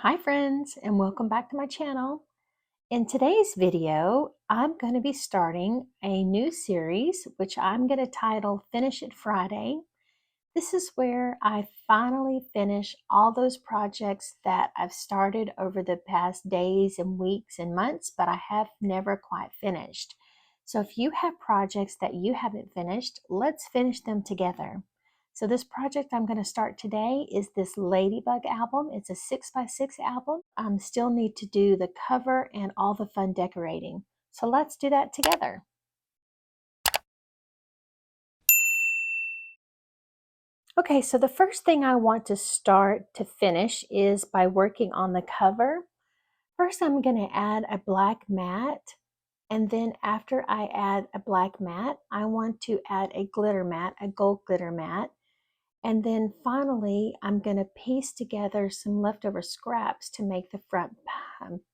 Hi friends, and welcome back to my channel. In today's video, I'm going to be starting a new series, which I'm going to title Finish It Friday. This is where I finally finish all those projects that I've started over the past days and weeks and months, but I have never quite finished. So if you have projects that you haven't finished, let's finish them together. So this project I'm going to start today is this Ladybug album. It's a 6x6 album. I still need to do the cover and all the fun decorating. So let's do that together. Okay, so the first thing I want to start to finish is by working on the cover. First, I'm going to add a black mat, and then after I add a black mat, I want to add a glitter mat, a gold glitter mat, and then finally, I'm going to piece together some leftover scraps to make the front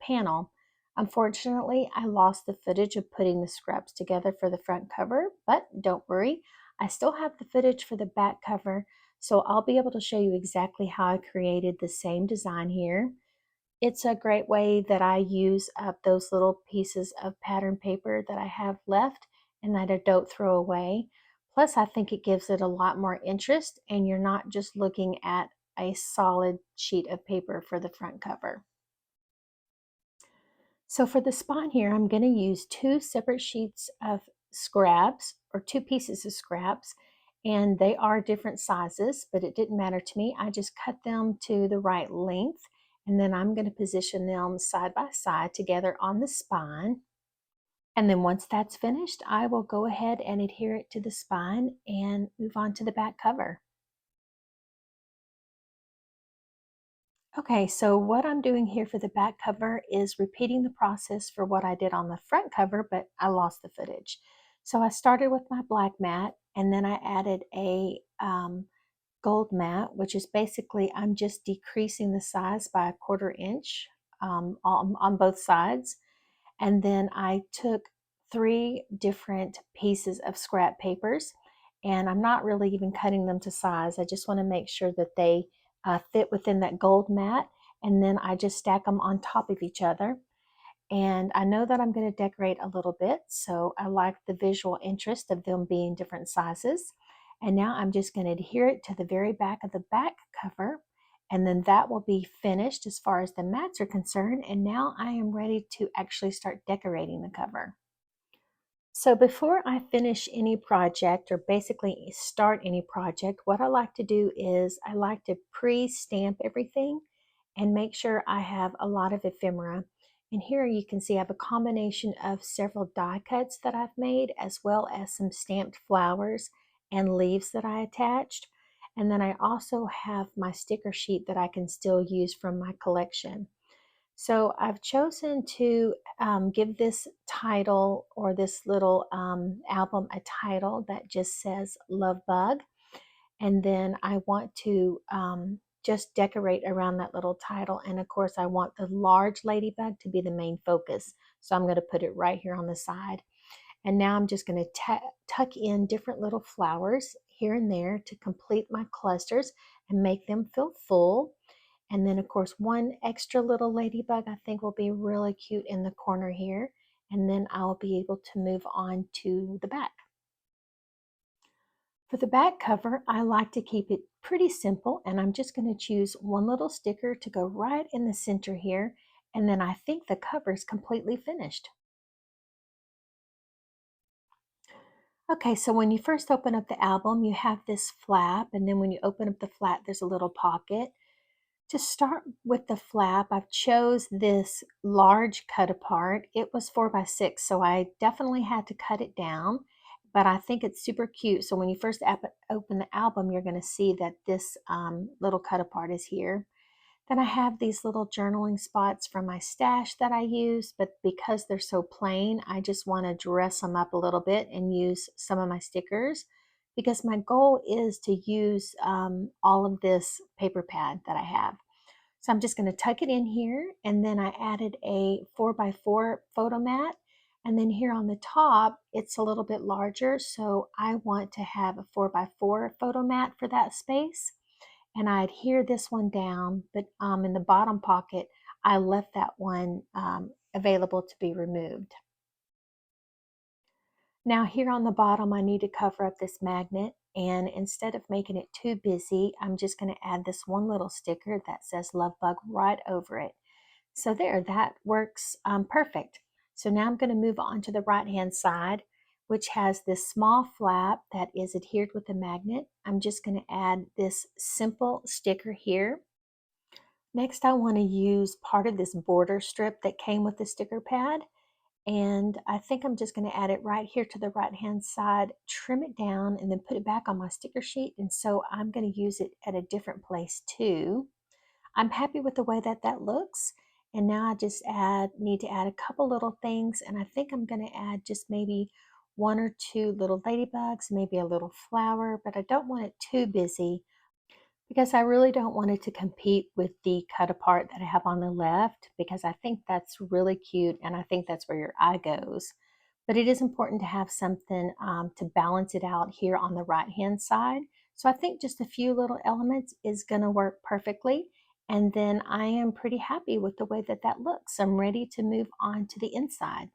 panel. Unfortunately, I lost the footage of putting the scraps together for the front cover, but don't worry, I still have the footage for the back cover, so I'll be able to show you exactly how I created the same design here. It's a great way that I use up those little pieces of pattern paper that I have left and that I don't throw away. Plus, I think it gives it a lot more interest, and you're not just looking at a solid sheet of paper for the front cover. So for the spine here, I'm going to use two separate sheets of scraps, or two pieces of scraps, and they are different sizes, but it didn't matter to me. I just cut them to the right length, and then I'm going to position them side by side together on the spine. And then once that's finished, I will go ahead and adhere it to the spine and move on to the back cover. Okay, so what I'm doing here for the back cover is repeating the process for what I did on the front cover, but I lost the footage. So I started with my black mat, and then I added a gold mat, which is basically I'm just decreasing the size by a 1/4 inch on both sides. And then I took 3 different pieces of scrap papers, and I'm not really even cutting them to size. I just want to make sure that they fit within that gold mat, and then I just stack them on top of each other. And I know that I'm going to decorate a little bit, so I like the visual interest of them being different sizes. And now I'm just going to adhere it to the very back of the back cover, and then that will be finished as far as the mats are concerned. And now I am ready to actually start decorating the cover. So before I finish any project, or basically start any project, what I like to do is I like to pre-stamp everything and make sure I have a lot of ephemera. And here you can see I have a combination of several die cuts that I've made, as well as some stamped flowers and leaves that I attached. And then I also have my sticker sheet that I can still use from my collection. So I've chosen to give this title, or this little album, a title that just says Love Bug. And then I want to just decorate around that little title. And of course, I want the large ladybug to be the main focus. So I'm going to put it right here on the side. And now I'm just going to tuck in different little flowers here and there to complete my clusters and make them feel full. And then of course, one extra little ladybug I think will be really cute in the corner here. And then I'll be able to move on to the back. For the back cover, I like to keep it pretty simple, and I'm just going to choose one little sticker to go right in the center here. And then I think the cover is completely finished. Okay, so when you first open up the album, you have this flap, and then when you open up the flap, there's a little pocket. To start with the flap, I've chose this large cut apart. It was 4x6, so I definitely had to cut it down, but I think it's super cute. So when you first open the album, you're going to see that this little cut apart is here. Then I have these little journaling spots from my stash that I use, but because they're so plain, I just want to dress them up a little bit and use some of my stickers, because my goal is to use all of this paper pad that I have. So I'm just going to tuck it in here, and then I added a 4x4 photo mat. And then here on the top, it's a little bit larger, so I want to have a 4x4 photo mat for that space. and I adhere this one down, but in the bottom pocket, I left that one available to be removed. Now here on the bottom, I need to cover up this magnet, and instead of making it too busy, I'm just going to add this one little sticker that says Love Bug right over it. So there, that works perfect. So now I'm going to move on to the right hand side, which has this small flap that is adhered with a magnet. I'm just going to add this simple sticker here. Next, I want to use part of this border strip that came with the sticker pad. And I think I'm just going to add it right here to the right hand side, trim it down, and then put it back on my sticker sheet. And so I'm going to use it at a different place too. I'm happy with the way that that looks. And now I just need to add a couple little things. And I think I'm going to add just maybe one or two little ladybugs, maybe a little flower, but I don't want it too busy because I really don't want it to compete with the cut apart that I have on the left, because I think that's really cute and I think that's where your eye goes. But it is important to have something to balance it out here on the right hand side. So I think just a few little elements is going to work perfectly. And then I am pretty happy with the way that that looks. I'm ready to move on to the inside.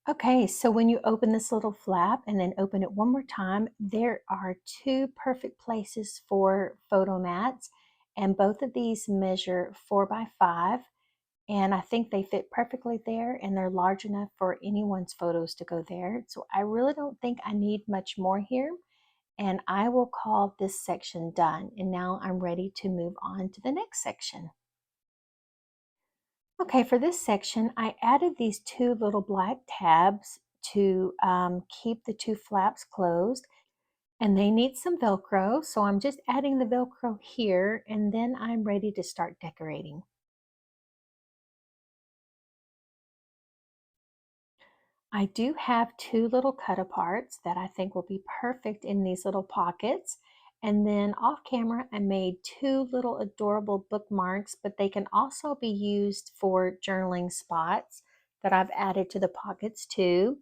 Okay, so when you open this little flap and then open it one more time, there are two perfect places for photo mats, and both of these measure 4 by 5, and I think they fit perfectly there, and they're large enough for anyone's photos to go there. So I really don't think I need much more here, and I will call this section done. And now I'm ready to move on to the next section. Okay, for this section, I added these two little black tabs to keep the two flaps closed, and they need some Velcro. So I'm just adding the Velcro here, and then I'm ready to start decorating. I do have two little cut aparts that I think will be perfect in these little pockets. And then off camera, I made two little adorable bookmarks, but they can also be used for journaling spots that I've added to the pockets too.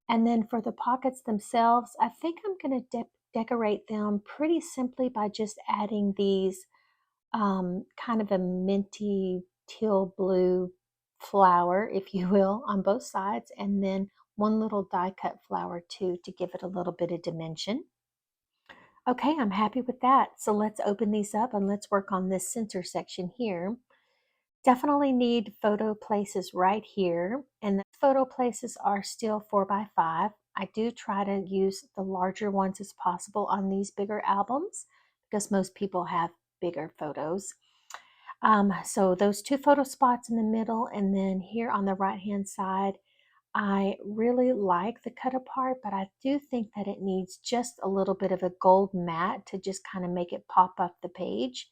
And then for the pockets themselves, I think I'm going to decorate them pretty simply by just adding these kind of a minty teal blue flower, if you will, on both sides, and then one little die cut flower too to give it a little bit of dimension. Okay, I'm happy with that. So let's open these up and let's work on this center section here. Definitely need photo places right here, and the photo places are still 4 by 5. I do try to use the larger ones as possible on these bigger albums because most people have bigger photos. So those two photo spots in the middle, and then here on the right hand side, I really like the cut apart, but I do think that it needs just a little bit of a gold matte to just kind of make it pop up the page.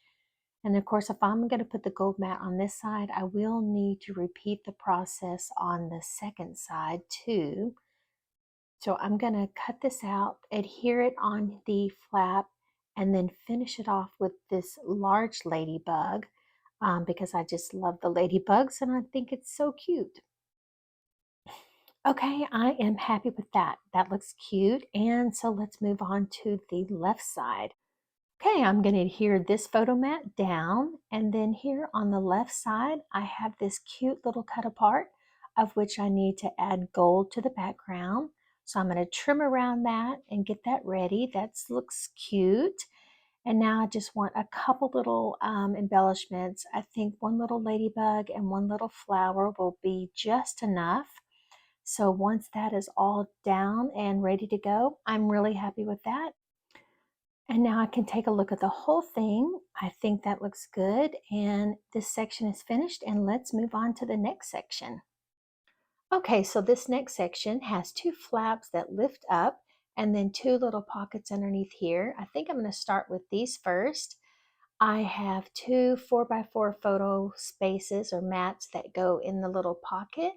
And of course, if I'm going to put the gold matte on this side, I will need to repeat the process on the second side too. So I'm going to cut this out, adhere it on the flap, and then finish it off with this large ladybug because I just love the ladybugs and I think it's so cute. Okay, I am happy with that. That looks cute. And so let's move on to the left side. Okay, I'm going to adhere this photo mat down, and then here on the left side, I have this cute little cut apart of which I need to add gold to the background. So I'm going to trim around that and get that ready. That looks cute. And now I just want a couple little embellishments. I think one little ladybug and one little flower will be just enough. So once that is all down and ready to go, I'm really happy with that. And now I can take a look at the whole thing. I think that looks good. And this section is finished, and let's move on to the next section. Okay, so this next section has two flaps that lift up and then two little pockets underneath here. I think I'm going to start with these first. I have two 4 by 4 photo spaces or mats that go in the little pocket.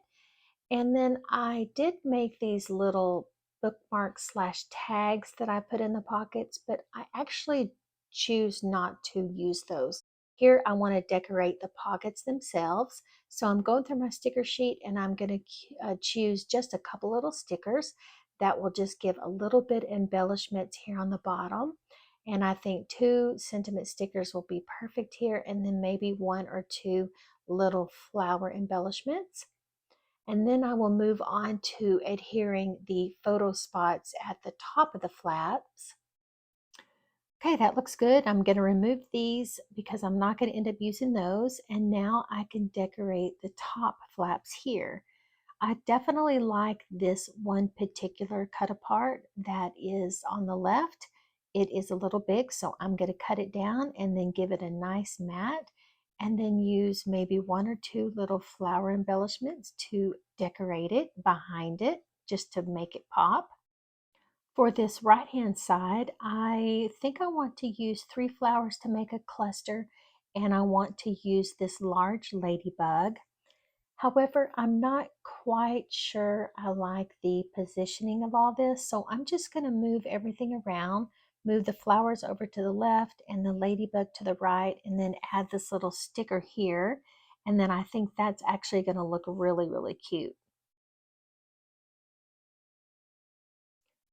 And then I did make these little bookmarks slash tags that I put in the pockets, but I actually choose not to use those. Here I want to decorate the pockets themselves. So I'm going through my sticker sheet and I'm going to choose just a couple little stickers that will just give a little bit embellishments here on the bottom. And I think 2 sentiment stickers will be perfect here, and then maybe 1 or 2 little flower embellishments. And then I will move on to adhering the photo spots at the top of the flaps. Okay, that looks good. I'm going to remove these because I'm not going to end up using those. And now I can decorate the top flaps here. I definitely like this one particular cut apart that is on the left. It is a little big, so I'm going to cut it down and then give it a nice mat, and then use maybe 1 or 2 little flower embellishments to decorate it behind it, just to make it pop. For this right hand side, I think I want to use 3 flowers to make a cluster, and I want to use this large ladybug. However, I'm not quite sure I like the positioning of all this, so I'm just going to move everything around, move the flowers over to the left and the ladybug to the right, and then add this little sticker here. And then I think that's actually going to look really, really cute.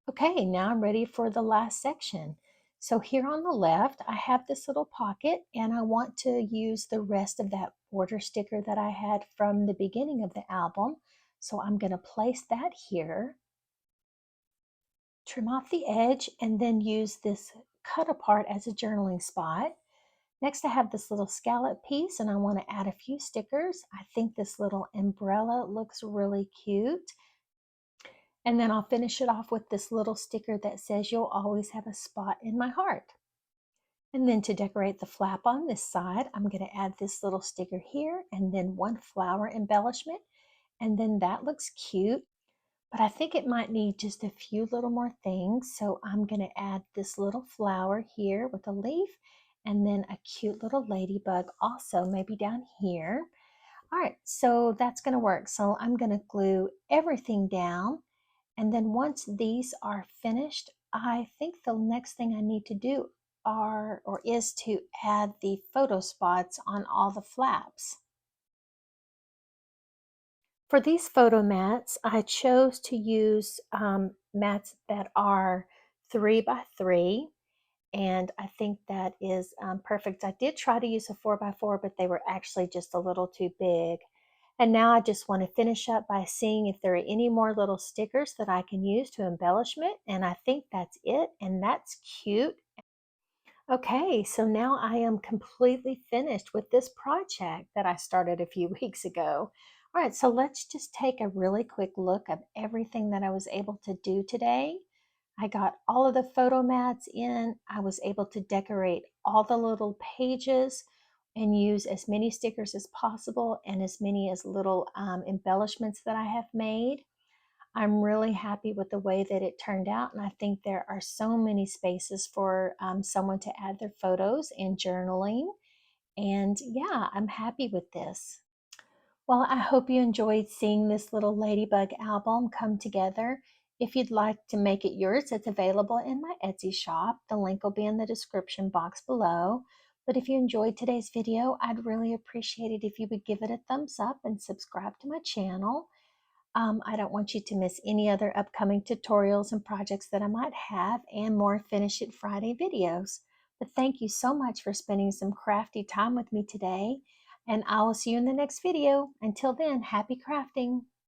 Okay, now I'm ready for the last section. So here on the left, I have this little pocket, and I want to use the rest of that border sticker that I had from the beginning of the album. So I'm going to place that here, trim off the edge, and then use this cut apart as a journaling spot. Next, I have this little scallop piece, and I want to add a few stickers. I think this little umbrella looks really cute. And then I'll finish it off with this little sticker that says, "You'll always have a spot in my heart." And then to decorate the flap on this side, I'm going to add this little sticker here and then 1 flower embellishment. And then that looks cute, but I think it might need just a few little more things. So I'm going to add this little flower here with a leaf, and then a cute little ladybug also maybe down here. All right, so that's going to work. So I'm going to glue everything down. And then once these are finished, I think the next thing I need to do is to add the photo spots on all the flaps. For these photo mats, I chose to use mats that are 3 by 3, and I think that is perfect. I did try to use a 4 by 4, but they were actually just a little too big. And now I just want to finish up by seeing if there are any more little stickers that I can use to embellishment, and I think that's it, and that's cute. Okay, so now I am completely finished with this project that I started a few weeks ago. All right, so let's just take a really quick look of everything that I was able to do today. I got all of the photo mats in. I was able to decorate all the little pages and use as many stickers as possible and as many as little embellishments that I have made. I'm really happy with the way that it turned out, and I think there are so many spaces for someone to add their photos and journaling. And yeah, I'm happy with this. Well, I hope you enjoyed seeing this little Ladybug album come together. If you'd like to make it yours, it's available in my Etsy shop. The link will be in the description box below. But if you enjoyed today's video, I'd really appreciate it if you would give it a thumbs up and subscribe to my channel. I don't want you to miss any other upcoming tutorials and projects that I might have, and more Finish It Friday videos. But thank you so much for spending some crafty time with me today, and I will see you in the next video. Until then, happy crafting!